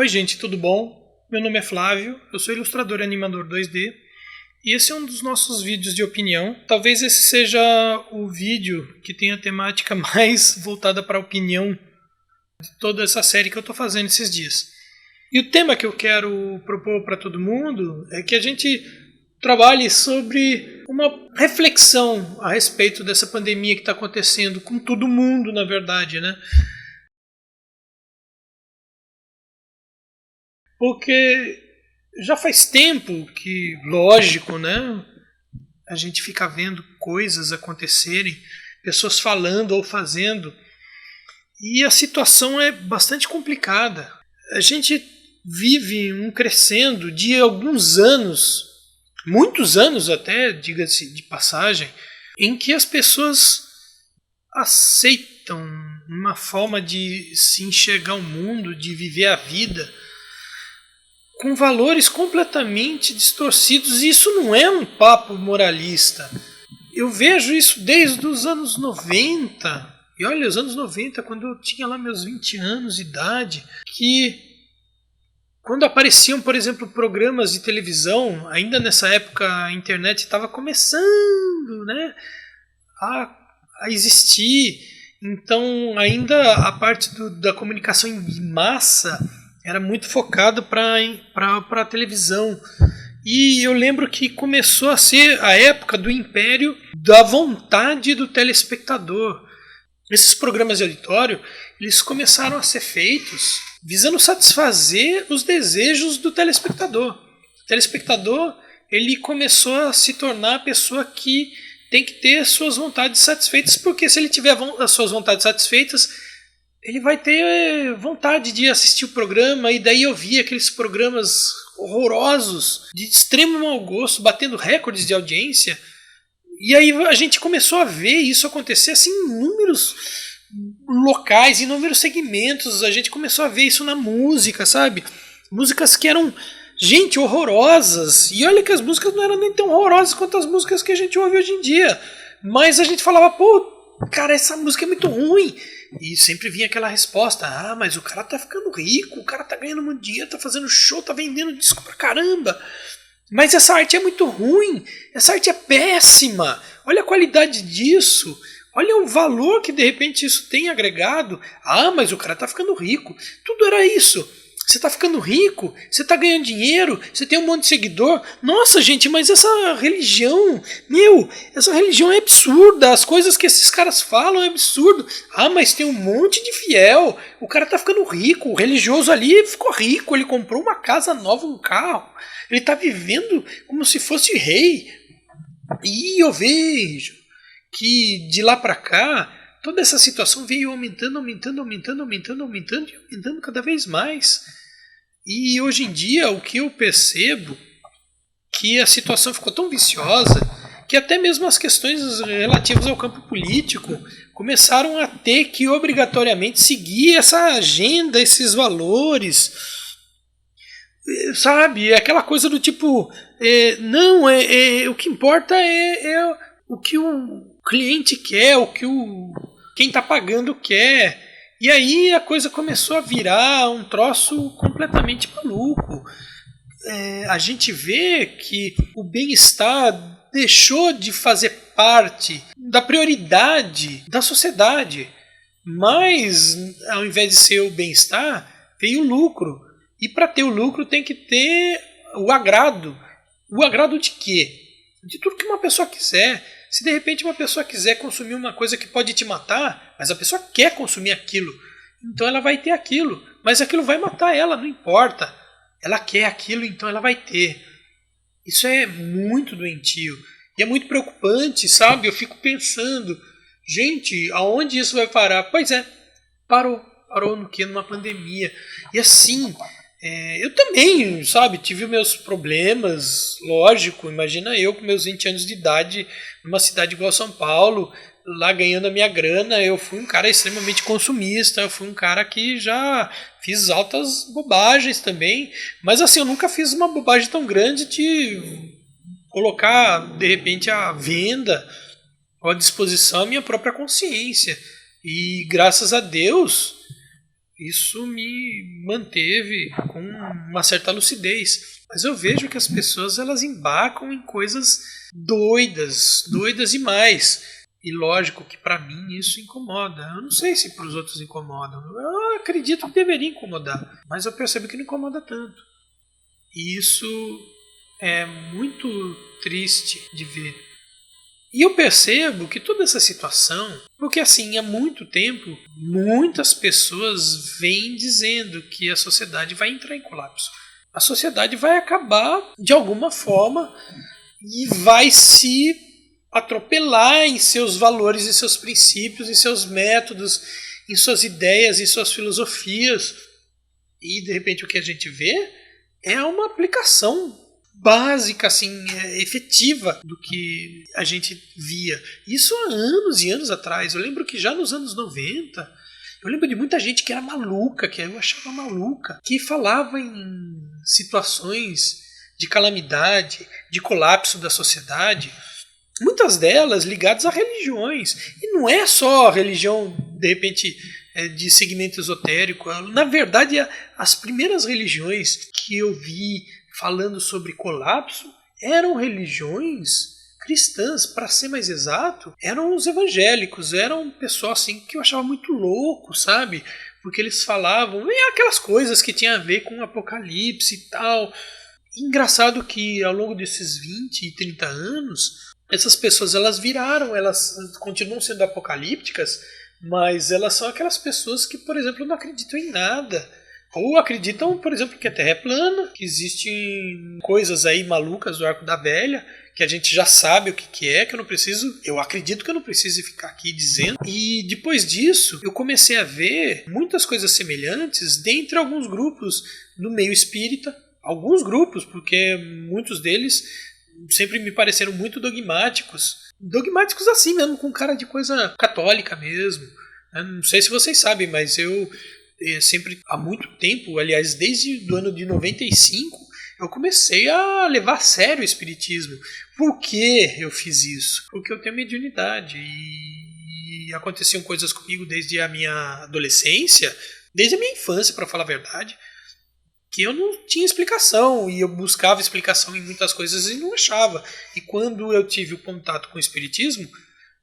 Oi gente, tudo bom? Meu nome é Flávio, eu sou ilustrador e animador 2D e esse é um dos nossos vídeos de opinião. Talvez esse seja o vídeo que tenha a temática mais voltada para a opinião de toda essa série que eu estou fazendo esses dias. E o tema que eu quero propor para todo mundo é que a gente trabalhe sobre uma reflexão a respeito dessa pandemia que está acontecendo com todo mundo, na verdade, né? Porque já faz tempo que, lógico, né, a gente fica vendo coisas acontecerem, pessoas falando ou fazendo, e a situação é bastante complicada. A gente vive um crescendo de alguns anos, muitos anos até, diga-se de passagem, em que as pessoas aceitam uma forma de se enxergar o mundo, de viver a vida, com valores completamente distorcidos, e isso não é um papo moralista. Eu vejo isso desde os anos 90, e olha, os anos 90, quando eu tinha lá meus 20 anos de idade, que quando apareciam, por exemplo, programas de televisão, ainda nessa época a internet estava começando, né, a existir, então ainda a parte da comunicação em massa era muito focado para a televisão. E eu lembro que começou a ser a época do império da vontade do telespectador. Esses programas de auditório, eles começaram a ser feitos visando satisfazer os desejos do telespectador. O telespectador, ele começou a se tornar a pessoa que tem que ter suas vontades satisfeitas, porque se ele tiver as suas vontades satisfeitas, ele vai ter vontade de assistir o programa, e daí eu vi aqueles programas horrorosos, de extremo mau gosto, batendo recordes de audiência. E aí a gente começou a ver isso acontecer assim, em inúmeros locais, em inúmeros segmentos. A gente começou a ver isso na música, sabe? Músicas que eram, gente, horrorosas. E olha que as músicas não eram nem tão horrorosas quanto as músicas que a gente ouve hoje em dia. Mas a gente falava, pô, cara, essa música é muito ruim. E sempre vinha aquela resposta, mas o cara tá ficando rico, o cara tá ganhando muito dinheiro, tá fazendo show, tá vendendo disco pra caramba. Mas essa arte é muito ruim, essa arte é péssima, olha a qualidade disso, olha o valor que de repente isso tem agregado. Mas o cara tá ficando rico, tudo era isso. Você tá ficando rico, você tá ganhando dinheiro, você tem um monte de seguidor. Nossa, gente, mas essa religião, essa religião é absurda. As coisas que esses caras falam é absurdo. Mas tem um monte de fiel. O cara tá ficando rico. O religioso ali ficou rico. Ele comprou uma casa nova, um carro. Ele tá vivendo como se fosse rei. E eu vejo que de lá pra cá, toda essa situação veio aumentando cada vez mais. E hoje em dia o que eu percebo que a situação ficou tão viciosa que até mesmo as questões relativas ao campo político começaram a ter que obrigatoriamente seguir essa agenda, esses valores, sabe? Aquela coisa do tipo, o que importa é o que o cliente quer, o que quem está pagando quer. E aí a coisa começou a virar um troço completamente maluco. A gente vê que o bem-estar deixou de fazer parte da prioridade da sociedade. Mas, ao invés de ser o bem-estar, veio o lucro. E para ter o lucro tem que ter o agrado. O agrado de quê? De tudo que uma pessoa quiser. Se de repente uma pessoa quiser consumir uma coisa que pode te matar, mas a pessoa quer consumir aquilo, então ela vai ter aquilo. Mas aquilo vai matar ela, não importa. Ela quer aquilo, então ela vai ter. Isso é muito doentio. E é muito preocupante, sabe? Eu fico pensando, gente, aonde isso vai parar? Pois é, parou. Parou no quê? Numa pandemia. E assim, eu também, sabe, tive meus problemas, lógico. Imagina eu com meus 20 anos de idade, numa cidade igual São Paulo, lá ganhando a minha grana. Eu fui um cara extremamente consumista, eu fui um cara que já fiz altas bobagens também. Mas assim, eu nunca fiz uma bobagem tão grande de colocar, de repente, à venda ou à disposição a minha própria consciência. E graças a Deus, Isso me manteve com uma certa lucidez. Mas eu vejo que as pessoas elas embarcam em coisas doidas demais. E lógico que para mim isso incomoda. Eu não sei se para os outros incomoda. Eu acredito que deveria incomodar, mas eu percebo que não incomoda tanto. E isso é muito triste de ver. E eu percebo que toda essa situação, porque assim, há muito tempo, muitas pessoas vêm dizendo que a sociedade vai entrar em colapso. A sociedade vai acabar de alguma forma e vai se atropelar em seus valores, em seus princípios, em seus métodos, em suas ideias, em suas filosofias. E de repente o que a gente vê é uma aplicação básica, assim, efetiva do que a gente via. Isso há anos e anos atrás. Eu lembro que já nos anos 90, eu lembro de muita gente que era maluca, que eu achava maluca, que falava em situações de calamidade, de colapso da sociedade, muitas delas ligadas a religiões. E não é só religião, de repente, de segmento esotérico. Na verdade, as primeiras religiões que eu vi falando sobre colapso eram religiões cristãs, para ser mais exato, eram os evangélicos, eram um pessoal assim que eu achava muito louco, sabe? Porque eles falavam aquelas coisas que tinham a ver com o apocalipse e tal. Engraçado que ao longo desses 20 e 30 anos, essas pessoas elas viraram, elas continuam sendo apocalípticas, mas elas são aquelas pessoas que, por exemplo, não acreditam em nada. Ou acreditam, por exemplo, que a Terra é plana, que existem coisas aí malucas do Arco da Velha, que a gente já sabe o que é, que eu acredito que eu não preciso ficar aqui dizendo. E depois disso, eu comecei a ver muitas coisas semelhantes dentre alguns grupos no meio espírita. Alguns grupos, porque muitos deles sempre me pareceram muito dogmáticos. Dogmáticos assim mesmo, com cara de coisa católica mesmo. Eu não sei se vocês sabem, mas eu sempre, há muito tempo, aliás, desde o ano de 95, eu comecei a levar a sério o espiritismo. Por que eu fiz isso? Porque eu tenho mediunidade e aconteciam coisas comigo desde a minha adolescência, desde a minha infância, para falar a verdade, que eu não tinha explicação, e eu buscava explicação em muitas coisas e não achava. E quando eu tive o contato com o espiritismo,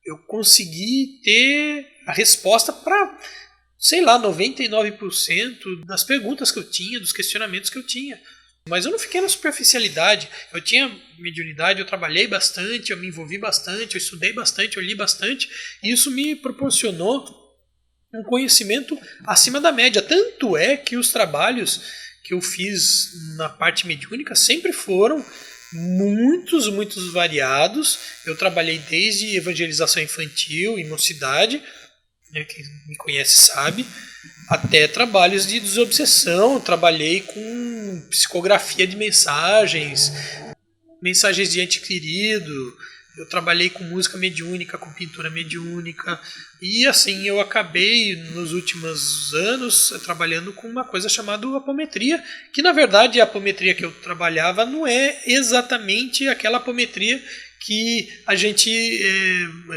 eu consegui ter a resposta para, sei lá, 99% das perguntas que eu tinha, dos questionamentos que eu tinha. Mas eu não fiquei na superficialidade. Eu tinha mediunidade, eu trabalhei bastante, eu me envolvi bastante, eu estudei bastante, eu li bastante, e isso me proporcionou um conhecimento acima da média. Tanto é que os trabalhos que eu fiz na parte mediúnica sempre foram muitos variados. Eu trabalhei desde evangelização infantil e mocidade, quem me conhece sabe, até trabalhos de desobsessão. Trabalhei com psicografia de mensagens de ente querido. Eu trabalhei com música mediúnica, com pintura mediúnica. E assim, eu acabei nos últimos anos trabalhando com uma coisa chamada apometria, que na verdade a apometria que eu trabalhava não é exatamente aquela apometria que a gente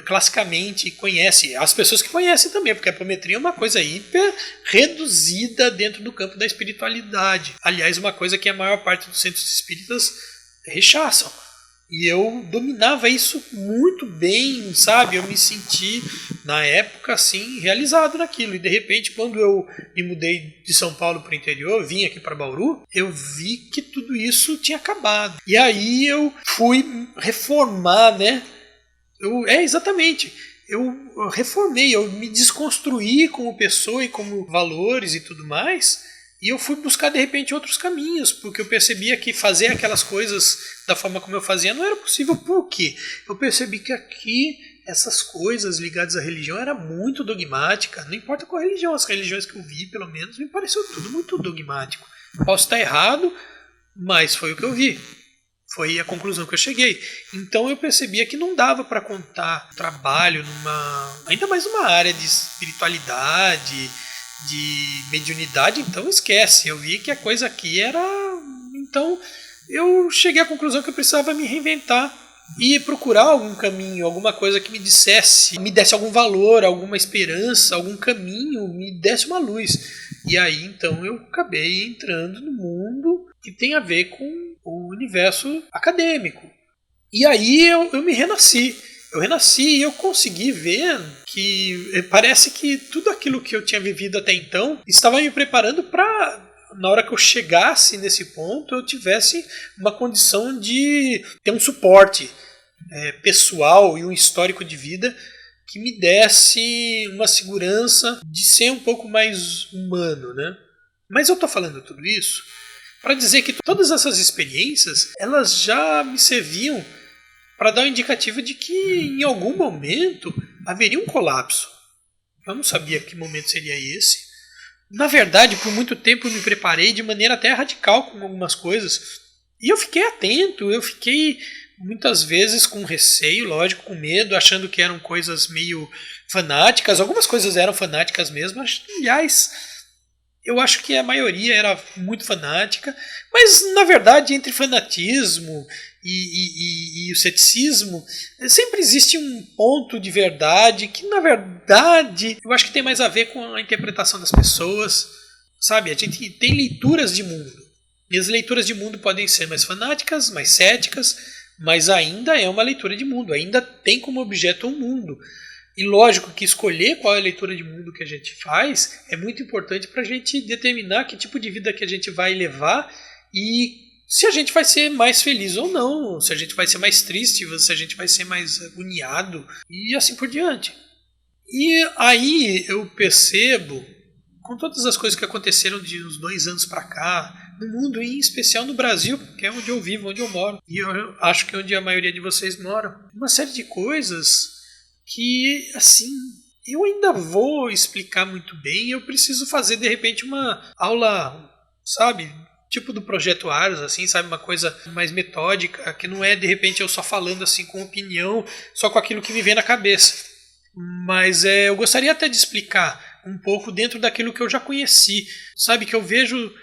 classicamente conhece. As pessoas que conhecem também, porque a apometria é uma coisa hiper reduzida dentro do campo da espiritualidade. Aliás, uma coisa que a maior parte dos centros espíritas rechaçam. E eu dominava isso muito bem, sabe? Eu me senti, na época, assim, realizado naquilo. E, de repente, quando eu me mudei de São Paulo para o interior, vim aqui para Bauru, eu vi que tudo isso tinha acabado. E aí eu fui reformar, né? Exatamente. Eu reformei, eu me desconstruí como pessoa e como valores e tudo mais. E eu fui buscar, de repente, outros caminhos, porque eu percebia que fazer aquelas coisas da forma como eu fazia não era possível. Por quê? Eu percebi que aqui essas coisas ligadas à religião era muito dogmática. Não importa qual religião, as religiões que eu vi, pelo menos, me pareceu tudo muito dogmático. Posso estar errado, mas foi o que eu vi. Foi a conclusão que eu cheguei. Então eu percebia que não dava para contar trabalho ainda mais numa área de espiritualidade, de mediunidade, então esquece. Eu vi que a coisa aqui era... Então eu cheguei à conclusão que eu precisava me reinventar e procurar algum caminho, alguma coisa que me desse algum valor, alguma esperança, algum caminho, me desse uma luz. E aí então eu acabei entrando no mundo que tem a ver com o universo acadêmico. E aí eu me renasci. Eu renasci e eu consegui ver que parece que tudo aquilo que eu tinha vivido até então estava me preparando para, na hora que eu chegasse nesse ponto, eu tivesse uma condição de ter um suporte pessoal e um histórico de vida que me desse uma segurança de ser um pouco mais humano, né? Mas eu estou falando tudo isso para dizer que todas essas experiências elas já me serviam para dar um indicativo de que em algum momento haveria um colapso. Eu não sabia que momento seria esse. Na verdade, por muito tempo eu me preparei de maneira até radical com algumas coisas. E eu fiquei atento, eu fiquei muitas vezes com receio, lógico, com medo, achando que eram coisas meio fanáticas. Algumas coisas eram fanáticas mesmo, aliás, eu acho que a maioria era muito fanática, mas na verdade entre fanatismo e o ceticismo sempre existe um ponto de verdade que na verdade eu acho que tem mais a ver com a interpretação das pessoas, sabe? A gente tem leituras de mundo e as leituras de mundo podem ser mais fanáticas, mais céticas, mas ainda é uma leitura de mundo, ainda tem como objeto um mundo. E lógico que escolher qual é a leitura de mundo que a gente faz é muito importante para a gente determinar que tipo de vida que a gente vai levar e se a gente vai ser mais feliz ou não, se a gente vai ser mais triste, se a gente vai ser mais agoniado e assim por diante. E aí eu percebo, com todas as coisas que aconteceram de uns 2 anos para cá, no mundo e em especial no Brasil, que é onde eu vivo, onde eu moro, e eu acho que é onde a maioria de vocês moram, uma série de coisas que, assim, eu ainda vou explicar muito bem, eu preciso fazer, de repente, uma aula, sabe, tipo do Projeto Aros, assim, sabe, uma coisa mais metódica, que não é, de repente, eu só falando, assim, com opinião, só com aquilo que me vem na cabeça. Mas eu gostaria até de explicar um pouco dentro daquilo que eu já conheci, sabe, que eu vejo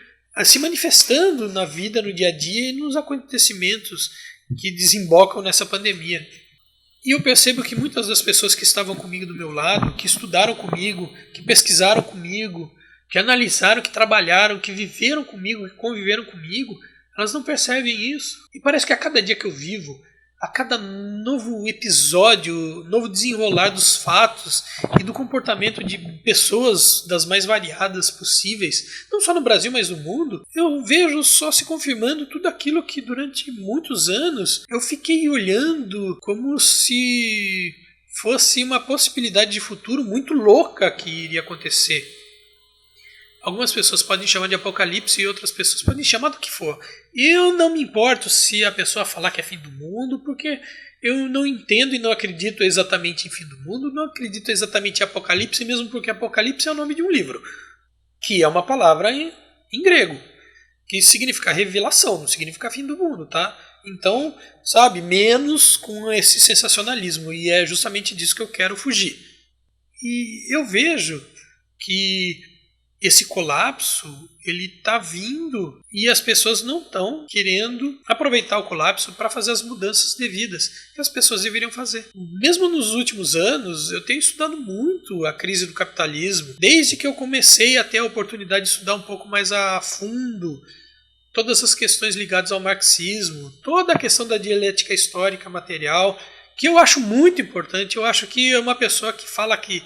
se manifestando na vida, no dia a dia e nos acontecimentos que desembocam nessa pandemia. E eu percebo que muitas das pessoas que estavam comigo do meu lado, que estudaram comigo, que pesquisaram comigo, que analisaram, que trabalharam, que viveram comigo, que conviveram comigo, elas não percebem isso. E parece que a cada dia que eu vivo, a cada novo episódio, novo desenrolar dos fatos e do comportamento de pessoas das mais variadas possíveis, não só no Brasil, mas no mundo, eu vejo só se confirmando tudo aquilo que durante muitos anos eu fiquei olhando como se fosse uma possibilidade de futuro muito louca que iria acontecer. Algumas pessoas podem chamar de apocalipse e outras pessoas podem chamar do que for. Eu não me importo se a pessoa falar que é fim do mundo, porque eu não entendo e não acredito exatamente em fim do mundo, não acredito exatamente em apocalipse, mesmo porque apocalipse é o nome de um livro, que é uma palavra em grego, que significa revelação, não significa fim do mundo, tá? Então, sabe, menos com esse sensacionalismo, e é justamente disso que eu quero fugir. E eu vejo que esse colapso ele está vindo e as pessoas não estão querendo aproveitar o colapso para fazer as mudanças devidas que as pessoas deveriam fazer. Mesmo nos últimos anos, eu tenho estudado muito a crise do capitalismo, desde que eu comecei a ter a oportunidade de estudar um pouco mais a fundo todas as questões ligadas ao marxismo, toda a questão da dialética histórica material, que eu acho muito importante. Eu acho que uma pessoa que fala que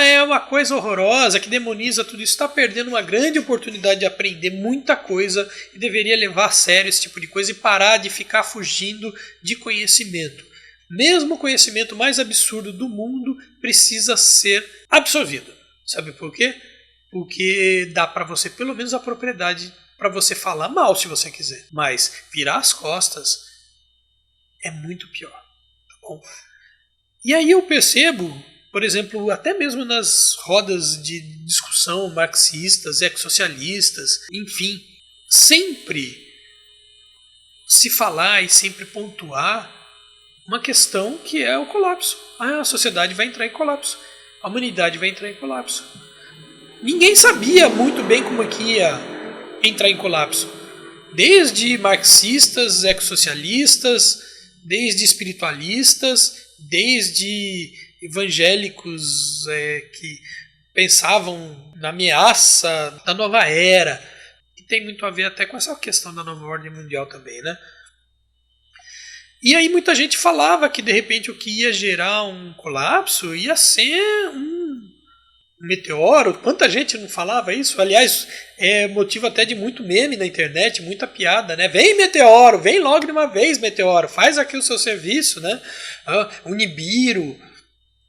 é uma coisa horrorosa, que demoniza tudo isso, está perdendo uma grande oportunidade de aprender muita coisa e deveria levar a sério esse tipo de coisa e parar de ficar fugindo de conhecimento. Mesmo o conhecimento mais absurdo do mundo precisa ser absorvido. Sabe por quê? Porque dá para você pelo menos a propriedade para você falar mal se você quiser, mas virar as costas é muito pior, tá bom? E aí eu percebo, por exemplo, até mesmo nas rodas de discussão marxistas, ecossocialistas, enfim, sempre se falar e sempre pontuar uma questão que é o colapso. A sociedade vai entrar em colapso, a humanidade vai entrar em colapso. Ninguém sabia muito bem como é que ia entrar em colapso. Desde marxistas, ecossocialistas, desde espiritualistas, desde evangélicos que pensavam na ameaça da nova era, que tem muito a ver até com essa questão da nova ordem mundial também, né? E aí muita gente falava que de repente o que ia gerar um colapso ia ser um meteoro. Quanta gente não falava isso? Aliás, é motivo até de muito meme na internet, muita piada, né? Vem meteoro, vem logo de uma vez meteoro, faz aqui o seu serviço, né? O Nibiru,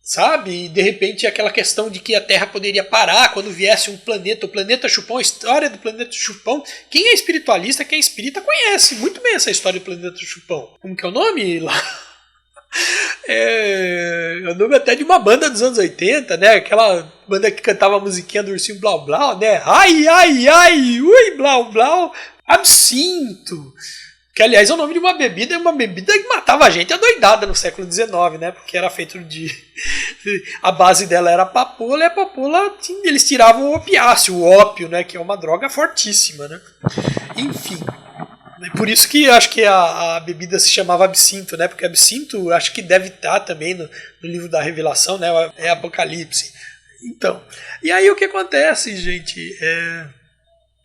sabe? E de repente aquela questão de que a Terra poderia parar quando viesse um planeta, o planeta Chupão, a história do planeta Chupão. Quem é espiritualista, quem é espírita conhece muito bem essa história do planeta Chupão. Como que é o nome lá? É o nome até de uma banda dos anos 80, né? Aquela banda que cantava a musiquinha do Ursinho Blau Blau, né? Ai, ai, ai, ui, Blau Blau, Absinto. Que, aliás, é o nome de uma bebida que matava a gente adoidada no século XIX, né? Porque era feito de... A base dela era a papoula, e a papoula, eles tiravam o opiáceo, o ópio, né? Que é uma droga fortíssima, né? Enfim. Por isso que acho que a bebida se chamava absinto, né? Porque absinto acho que deve estar também no livro da Revelação, né? É Apocalipse. Então, e aí o que acontece, gente?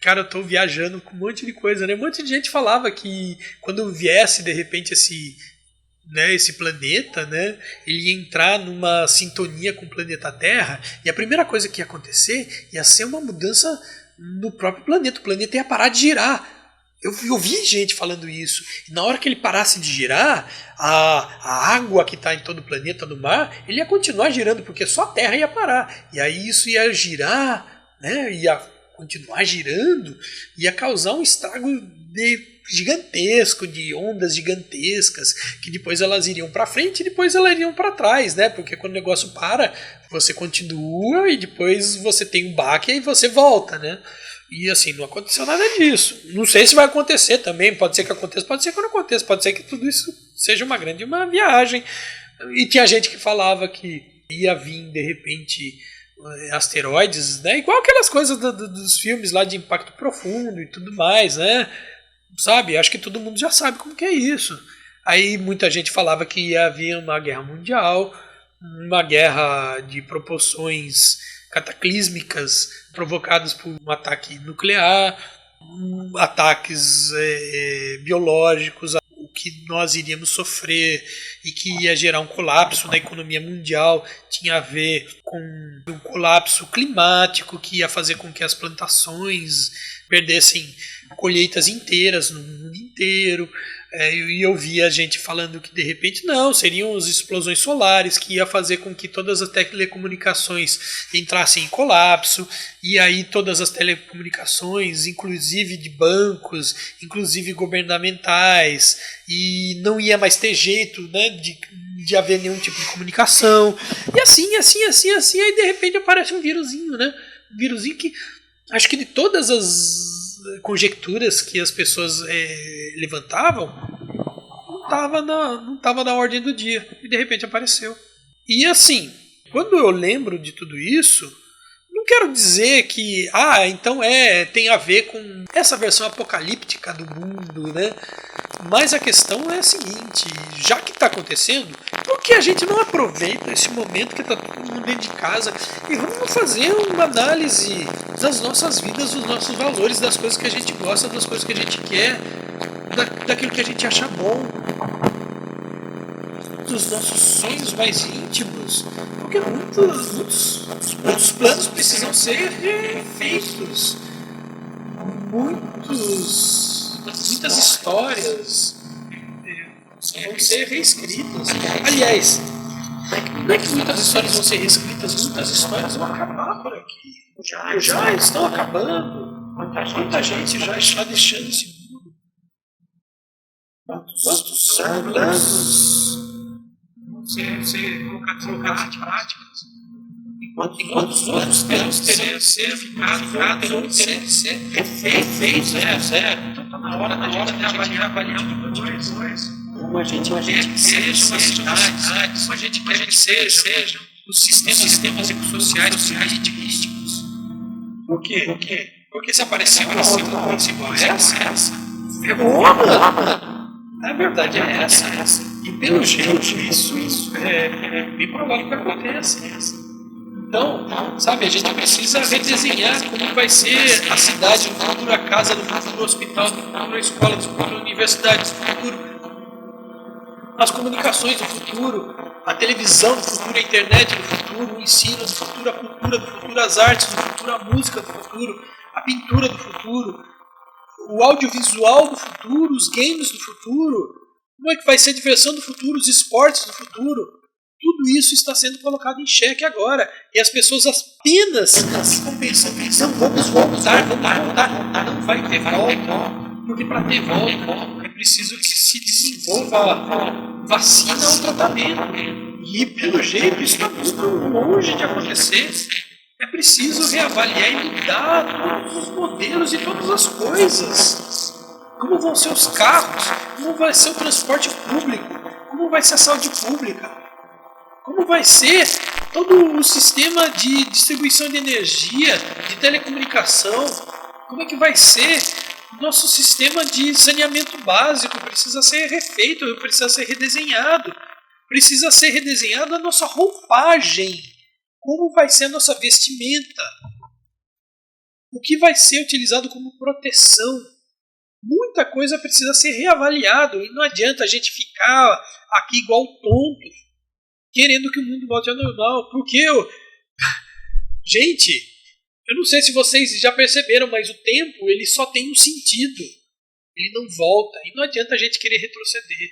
Cara, eu tô viajando com um monte de coisa, né? Um monte de gente falava que quando viesse, de repente, esse planeta, né? Ele ia entrar numa sintonia com o planeta Terra, e a primeira coisa que ia acontecer ia ser uma mudança no próprio planeta. O planeta ia parar de girar. Eu vi gente falando isso. E na hora que ele parasse de girar, a água que está em todo o planeta, no mar, ele ia continuar girando, porque só a Terra ia parar. E aí isso ia girar, né? Ia continuar girando, ia causar um estrago gigantesco, de ondas gigantescas, que depois elas iriam para frente e depois elas iriam para trás, né? Porque quando o negócio para, você continua e depois você tem um baque e aí você volta, né? E assim, não aconteceu nada disso. Não sei se vai acontecer também, pode ser que aconteça, pode ser que não aconteça, pode ser que tudo isso seja uma viagem. E tinha gente que falava que ia vir, de repente, asteroides, né? Igual aquelas coisas dos filmes lá de impacto profundo e tudo mais, né? Sabe? Acho que todo mundo já sabe como que é isso. Aí muita gente falava que ia haver uma guerra mundial, uma guerra de proporções cataclísmicas provocadas por um ataque nuclear, ataques biológicos, o que nós iríamos sofrer e que ia gerar um colapso na economia mundial, tinha a ver com um colapso climático que ia fazer com que as plantações perdessem colheitas inteiras no mundo inteiro. E eu via gente falando que de repente não, seriam as explosões solares que ia fazer com que todas as telecomunicações entrassem em colapso, e aí todas as telecomunicações, inclusive de bancos, inclusive governamentais, e não ia mais ter jeito, né, de haver nenhum tipo de comunicação, e assim, aí de repente aparece um vírusinho, né, um vírusinho que acho que de todas as conjecturas que as pessoas levantavam, não estava na ordem do dia, e de repente apareceu. E assim, quando eu lembro de tudo isso, não quero dizer que então tem a ver com essa versão apocalíptica do mundo, né? Mas a questão é a seguinte: já que está acontecendo, por que a gente não aproveita esse momento que está todo mundo dentro de casa e vamos fazer uma análise das nossas vidas, dos nossos valores, das coisas que a gente gosta, das coisas que a gente quer, daquilo que a gente acha bom, dos nossos sonhos mais íntimos? Porque muitos planos precisam ser refeitos. Muitas histórias vão ser reescritas. Aliás, não é que muitas histórias vão ser reescritas, muitas histórias vão acabar por aqui. Já estão acabando. Muita gente já está deixando esse mundo. Quantos planos vão ser colocados em práticas? Enquanto os outros terão que ser ficado, ou terem que ser refeitos, Então está na hora da gente avaliar um monte de coisa. Como a gente quer que sejam as cidades, como a gente quer que sejam os sistemas sociais políticos. Por quê? Porque se aparecer uma outra igual essa, ferrou. A verdade é essa. E pelo jeito, isso é bem provável que aconteça. Então, sabe, a gente precisa redesenhar como vai ser a cidade do futuro, a casa do futuro, o hospital do futuro, a escola do futuro, a universidade do futuro, as comunicações do futuro, a televisão do futuro, a internet do futuro, o ensino do futuro, a cultura do futuro, as artes do futuro, a música do futuro, a pintura do futuro, o audiovisual do futuro, os games do futuro, como é que vai ser a diversão do futuro, os esportes do futuro. Tudo isso está sendo colocado em xeque agora. E as pessoas apenas ficam pensando, vamos voltar, não vai ter volta. Porque para ter volta é preciso que se desenvolva vacina ou tratamento. E pelo jeito isso está muito longe de acontecer. É preciso reavaliar e mudar todos os modelos e todas as coisas. Como vão ser os carros? Como vai ser o transporte público? Como vai ser a saúde pública? Como vai ser todo o sistema de distribuição de energia, de telecomunicação? Como é que vai ser o nosso sistema de saneamento básico? Precisa ser refeito, precisa ser redesenhado. Precisa ser redesenhada a nossa roupagem. Como vai ser a nossa vestimenta? O que vai ser utilizado como proteção? Muita coisa precisa ser reavaliado. E não adianta a gente ficar aqui igual tonto, querendo que o mundo volte ao normal. Porque, gente, eu não sei se vocês já perceberam, mas o tempo ele só tem um sentido. Ele não volta. E não adianta a gente querer retroceder.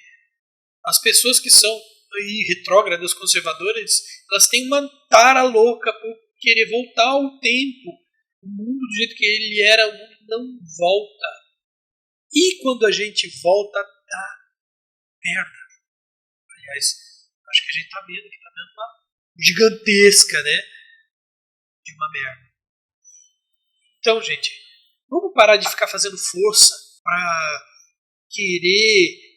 As pessoas que são aí retrógradas, conservadoras, elas têm uma tara louca por querer voltar ao tempo. O mundo do jeito que ele era, o mundo não volta. E quando a gente volta, dá merda. Aliás, acho que a gente tá vendo que tá dando uma gigantesca, né? De uma merda. Então, gente, vamos parar de ficar fazendo força para querer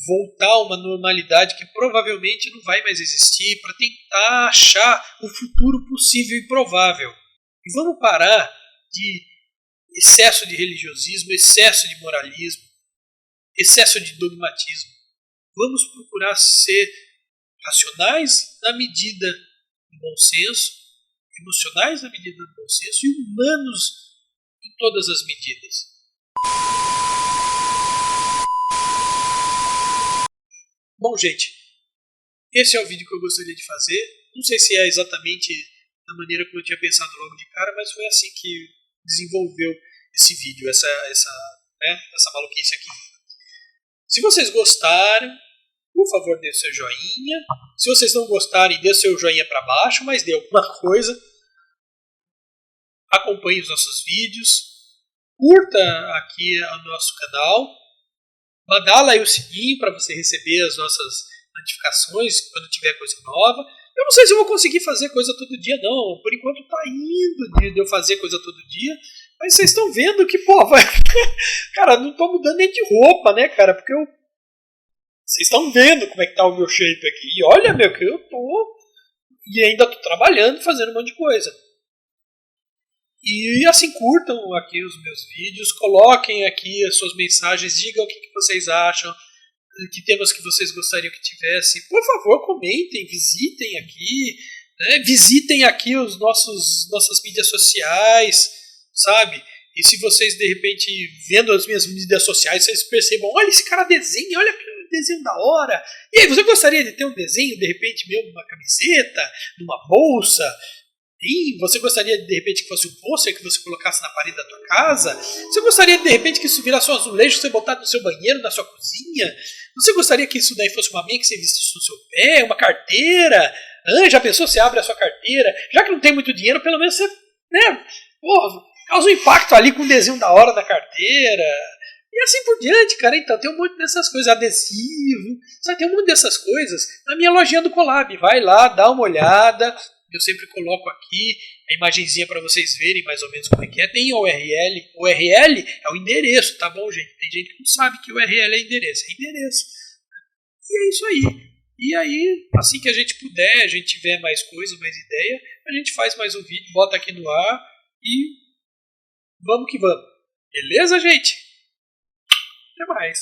voltar a uma normalidade que provavelmente não vai mais existir, para tentar achar o futuro possível e provável. E vamos parar de excesso de religiosismo, excesso de moralismo, excesso de dogmatismo. Vamos procurar ser racionais na medida do bom senso, emocionais na medida do bom senso e humanos em todas as medidas. Bom, gente, esse é o vídeo que eu gostaria de fazer. Não sei se é exatamente da maneira como eu tinha pensado logo de cara, mas foi assim que desenvolveu esse vídeo, essa maluquice aqui. Se vocês gostaram, por favor, dê o seu joinha. Se vocês não gostarem, dê o seu joinha para baixo, mas dê alguma coisa. Acompanhe os nossos vídeos. Curta aqui o nosso canal. Badala aí o sininho para você receber as nossas notificações quando tiver coisa nova. Eu não sei se eu vou conseguir fazer coisa todo dia, não. Por enquanto tá indo de eu fazer coisa todo dia. Mas vocês estão vendo que, pô, cara, não tô mudando nem de roupa, né, cara? Porque vocês estão vendo como é que tá o meu shape aqui. E olha, meu, que eu tô... E ainda tô trabalhando, fazendo um monte de coisa. E assim, curtam aqui os meus vídeos, coloquem aqui as suas mensagens, digam o que vocês acham, que temas que vocês gostariam que tivesse. Por favor, comentem, visitem aqui, né? Visitem aqui os nossas mídias sociais, sabe? E se vocês, de repente, vendo as minhas mídias sociais, vocês percebam, olha, esse cara desenha, olha que desenho da hora. E aí, você gostaria de ter um desenho, de repente, meu, numa camiseta, numa bolsa? E você gostaria, de repente, que fosse um pôster que você colocasse na parede da tua casa? Você gostaria, de repente, que isso virasse um azulejo que você botasse no seu banheiro, na sua cozinha? Você gostaria que isso daí fosse uma meia que você vestisse no seu pé, uma carteira? Já pensou, você abre a sua carteira? Já que não tem muito dinheiro, pelo menos você, né, causa um impacto ali com um desenho da hora na carteira. E assim por diante, cara. Então, tem um monte dessas coisas, adesivo, sabe? Tem um monte dessas coisas na minha lojinha do Colab. Vai lá, dá uma olhada. Eu sempre coloco aqui a imagenzinha para vocês verem mais ou menos como é que é. Tem URL. O URL é o endereço, tá bom, gente? Tem gente que não sabe que o URL é endereço. É endereço. E é isso aí. E aí, assim que a gente puder, a gente tiver mais coisa, mais ideia, a gente faz mais um vídeo, bota aqui no ar e vamos que vamos. Beleza, gente? Até mais.